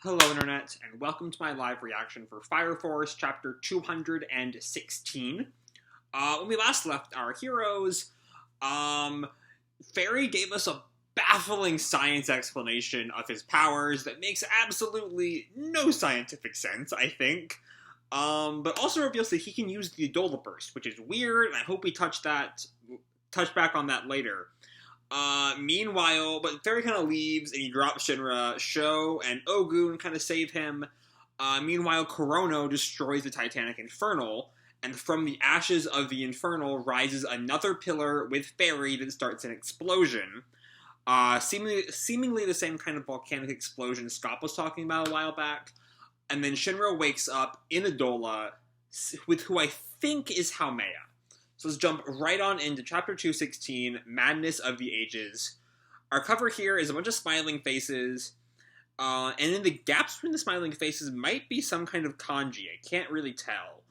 Hello, Internet, and welcome to my live reaction for Fire Force Chapter 216. When we last left our heroes, Fairy gave us a baffling science explanation of his powers that makes absolutely no scientific sense, I think. But also reveals that he can use the Adola Burst, which is weird, and I hope we touch back on that later. Meanwhile, but Fairy kind of leaves and he drops Shinra. Sho and Ogun kind of save him. Meanwhile, Kurono destroys the Titanic Infernal, and from the ashes of the Infernal rises another pillar with Fairy that starts an explosion. Seemingly the same kind of volcanic explosion Scott was talking about a while back. And then Shinra wakes up in Adola with who I think is Haumea. So let's jump right on into Chapter 216, Madness of the Ages. Our cover here is a bunch of smiling faces, and in the gaps between the smiling faces might be some kind of kanji. I can't really tell.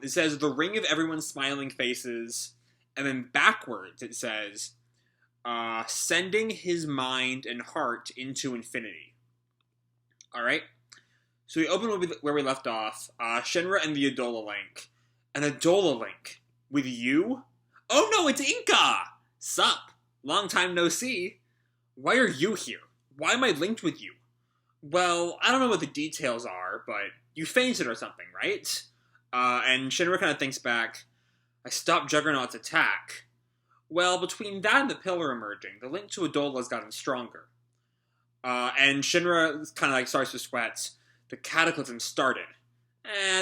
It says, the ring of everyone's smiling faces, and then backwards it says, sending his mind and heart into infinity. Alright? So we open where we left off, Shinra and the Adola Link. An Adola Link? With you? Oh no, it's Inca! Sup? Long time no see. Why are you here? Why am I linked with you? Well, I don't know what the details are, but you fainted or something, right? And Shinra kind of thinks back. I stopped Juggernaut's attack. Well, between that and the pillar emerging, the link to Adola has gotten stronger. And Shinra kind of starts to sweat. The Cataclysm started.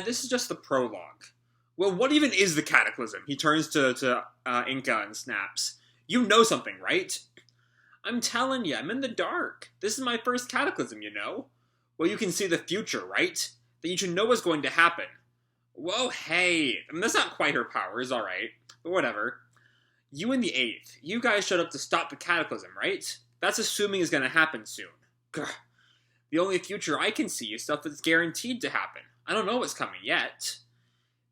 This is just the prologue. Well, what even is the Cataclysm? He turns to Inca and snaps. You know something, right? I'm telling you, I'm in the dark. This is my first Cataclysm, you know? Well, you can see the future, right? Then you should know what's going to happen. Whoa, hey. I mean, that's not quite her powers, alright. But whatever. You and the 8th. You guys showed up to stop the Cataclysm, right? That's assuming it's going to happen soon. Grr. The only future I can see is stuff that's guaranteed to happen. I don't know what's coming yet.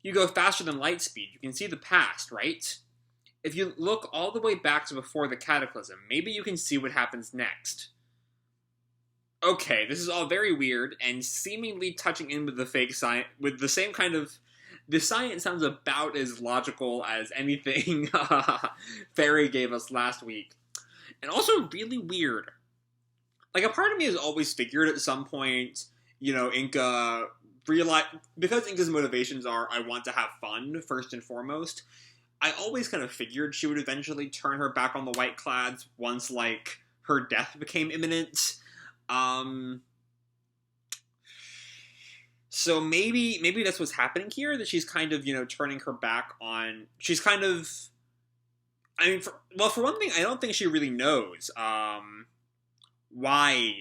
You go faster than light speed, you can see the past, right? If you look all the way back to before the Cataclysm, maybe you can see what happens next. Okay, this is all very weird, and seemingly touching in with the fake science, with the same kind of... The science sounds about as logical as anything Fairy gave us last week. And also really weird. Like, a part of me has always figured at some point, you know, Inca... because Inca's motivations are, I want to have fun, first and foremost, I always kind of figured she would eventually turn her back on the White Clads once, like, her death became imminent. So maybe that's what's happening here, that she's kind of, you know, turning her back on... She's kind of... I mean, for one thing, I don't think she really knows, why...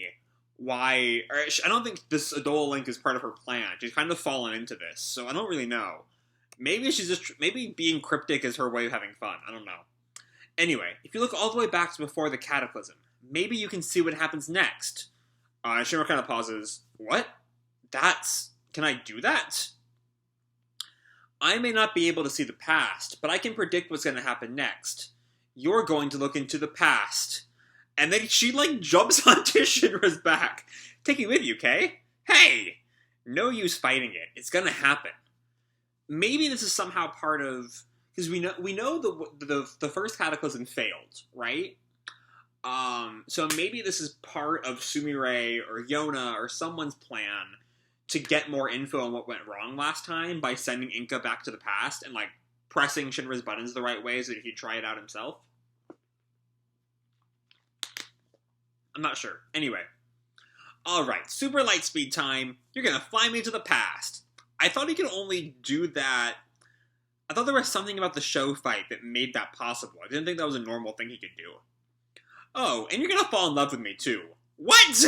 I don't think this Adola Link is part of her plan. She's kind of fallen into this, so I don't really know. Maybe she's just... Maybe being cryptic is her way of having fun. I don't know. Anyway, if you look all the way back to before the Cataclysm, maybe you can see what happens next. Shinra kind of pauses. What? Can I do that? I may not be able to see the past, but I can predict what's going to happen next. You're going to look into the past. And then she, like, jumps onto Shinra's back. Take me with you, Kay? Hey! No use fighting it. It's gonna happen. Maybe this is somehow part of... Because we know the first Cataclysm failed, right? So maybe this is part of Sumire or Yona or someone's plan to get more info on what went wrong last time by sending Inca back to the past and, like, pressing Shinra's buttons the right way so that he'd try it out himself. I'm not sure. Anyway. Alright, super light speed time. You're gonna fly me to the past. I thought he could only do that... I thought there was something about the show fight that made that possible. I didn't think that was a normal thing he could do. Oh, and you're gonna fall in love with me, too. What?!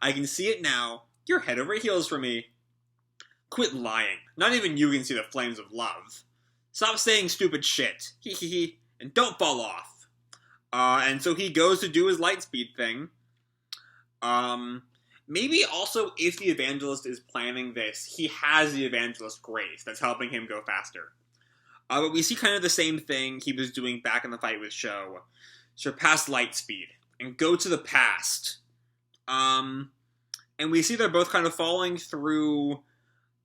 I can see it now. You're head over heels for me. Quit lying. Not even you can see the flames of love. Stop saying stupid shit. Hee hee hee. And don't fall off. And so he goes to do his lightspeed thing. Maybe also, if the Evangelist is planning this, he has the Evangelist Grace that's helping him go faster. But we see kind of the same thing he was doing back in the fight with Sho. Surpass lightspeed and go to the past. And we see they're both kind of falling through,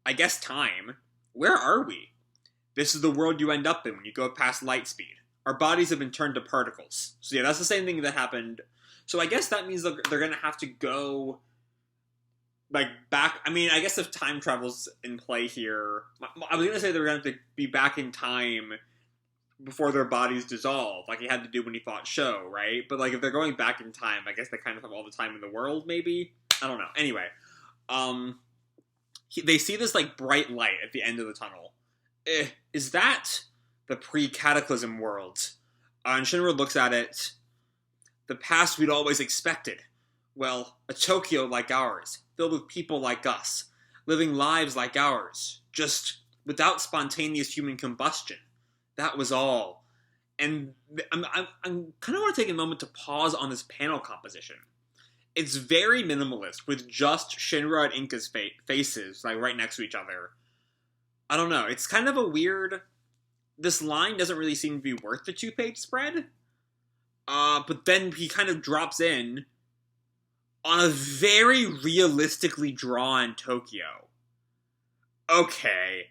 I guess, time. Where are we? This is the world you end up in when you go past light speed. Our bodies have been turned to particles. So yeah, that's the same thing that happened. So I guess that means they're going to have to go, like, back. I mean, I guess if time travel's in play here, I was going to say they're going to have to be back in time before their bodies dissolve, like he had to do when he fought Sho, right? But, like, if they're going back in time, I guess they kind of have all the time in the world, maybe? I don't know. Anyway, they see this, like, bright light at the end of the tunnel. Is that the pre-Cataclysm world? And Shinra looks at it. The past we'd always expected. Well, a Tokyo like ours, filled with people like us, living lives like ours, just without spontaneous human combustion. That was all. And I'm kind of want to take a moment to pause on this panel composition. It's very minimalist, with just Shinra and Inca's faces, like, right next to each other. I don't know. It's kind of a weird... This line doesn't really seem to be worth the 2-page spread. But then he kind of drops in on a very realistically drawn Tokyo. Okay.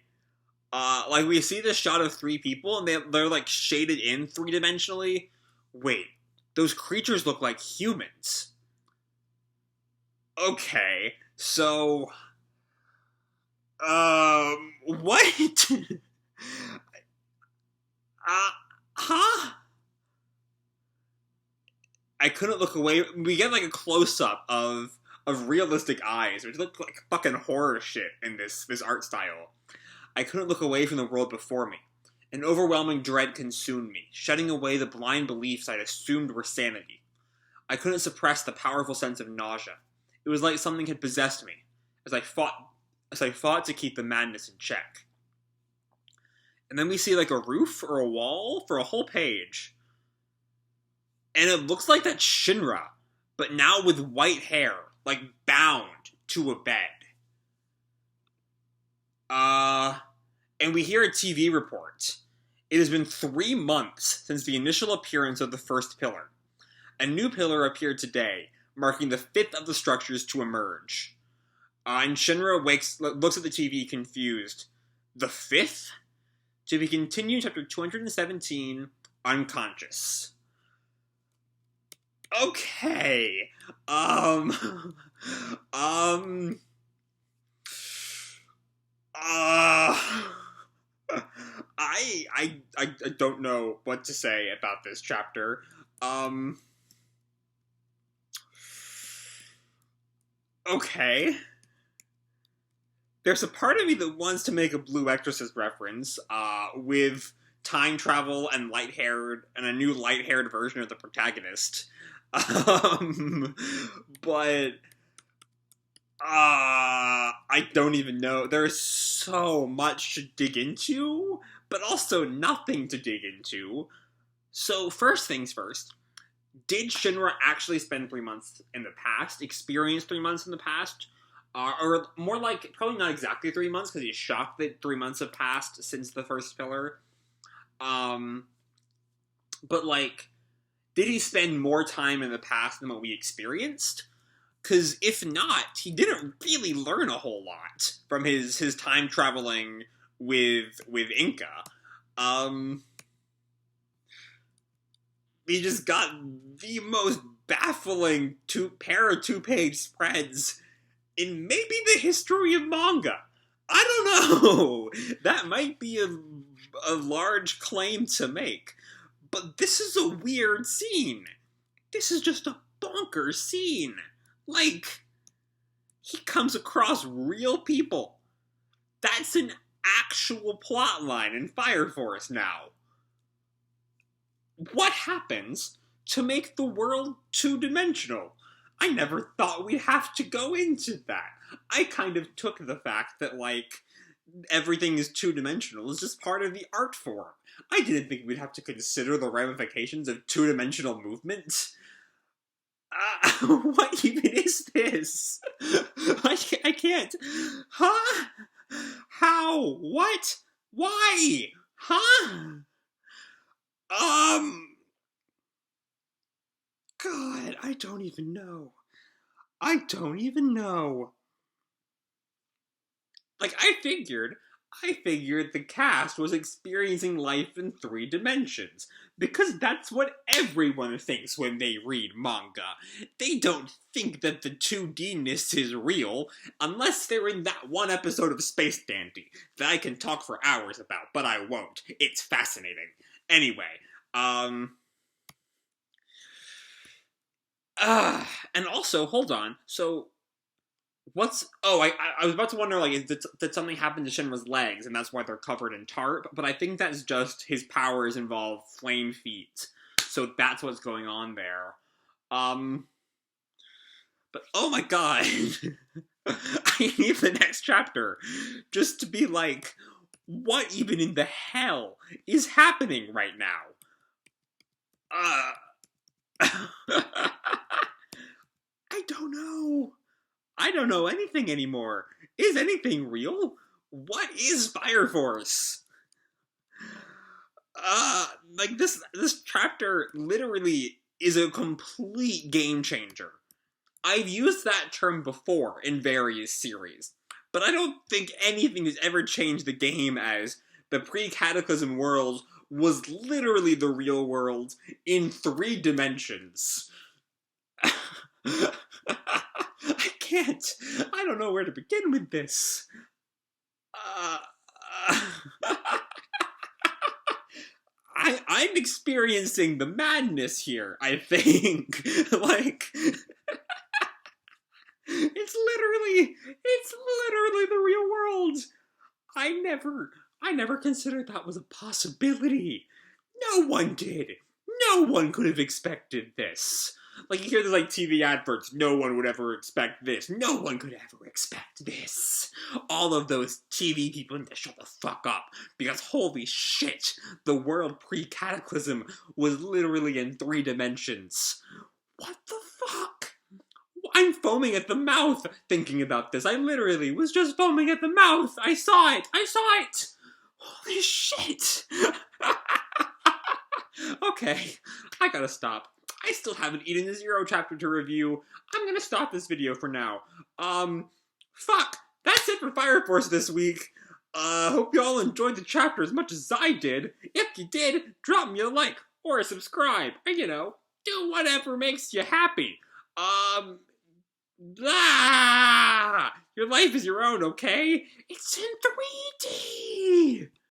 Like, we see this shot of 3 people, and they're like, shaded in 3-dimensionally. Wait, those creatures look like humans. Okay, so... what? Huh? I couldn't look away. We get, like, a close-up of realistic eyes, which look like fucking horror shit in this art style. I couldn't look away from the world before me. An overwhelming dread consumed me, shutting away the blind beliefs I'd assumed were sanity. I couldn't suppress the powerful sense of nausea. It was like something had possessed me, as I fought to keep the madness in check. And then we see, like, a roof or a wall for a whole page. And it looks like that's Shinra, but now with white hair, like, bound to a bed. And we hear a TV report. It has been 3 months since the initial appearance of the first pillar. A new pillar appeared today, marking the 5th of the structures to emerge. And Shinra looks at the TV confused. The 5th? To be continued, chapter 217, Unconscious. Okay. I don't know what to say about this chapter. Okay. There's a part of me that wants to make a Blue Exorcist reference, with time travel and a new light-haired version of the protagonist. But I don't even know. There's so much to dig into, but also nothing to dig into. So first things first, did Shinra actually spend 3 months in the past, experience 3 months in the past? Or more like, probably not exactly 3 months, because he's shocked that 3 months have passed since the first pillar. But, like, did he spend more time in the past than what we experienced? Because if not, he didn't really learn a whole lot from his time traveling with Inca. We just got the most baffling pair of 2-page spreads in maybe the history of manga. I don't know. That might be a large claim to make. But this is a weird scene. This is just a bonkers scene. Like, he comes across real people. That's an actual plot line in Fire Force now. What happens to make the world 2-dimensional? I never thought we'd have to go into that. I kind of took the fact that, like, everything is 2-dimensional is just part of the art form. I didn't think we'd have to consider the ramifications of 2-dimensional movement. What even is this? I can't. Huh? How? What? Why? Huh? God, I don't even know. I don't even know. Like, I figured the cast was experiencing life in 3 dimensions. Because that's what everyone thinks when they read manga. They don't think that the 2D-ness is real, unless they're in that one episode of Space Dandy that I can talk for hours about, but I won't. It's fascinating. Anyway, and also, hold on, so I was about to wonder, like, did something happen to Shinra's legs, and that's why they're covered in tarp, but I think that's just his powers involve flame feet, so that's what's going on there. But oh my god, I need the next chapter just to be like, what even in the hell is happening right now? I don't know. I don't know anything anymore. Is anything real? What is Fire Force? Like this chapter literally is a complete game changer. I've used that term before in various series, but I don't think anything has ever changed the game as the pre-Cataclysm world was literally the real world in 3 dimensions. I can't. I don't know where to begin with this. I'm experiencing the madness here, I think. Like, it's literally the real world. I never considered that was a possibility. No one did. No one could have expected this. Like, you hear the, like, TV adverts, no one would ever expect this. No one could ever expect this. All of those TV people need to shut the fuck up. Because holy shit, the world pre-Cataclysm was literally in 3 dimensions. What the fuck? I'm foaming at the mouth thinking about this. I literally was just foaming at the mouth. I saw it. Holy shit. Okay, I gotta stop. I still haven't eaten the 0 chapter to review. I'm gonna stop this video for now. Fuck. That's it for Fire Force this week. Hope y'all enjoyed the chapter as much as I did. If you did, drop me a like or a subscribe. Or, you know, do whatever makes you happy. Blah! Your life is your own, okay? It's in 3D!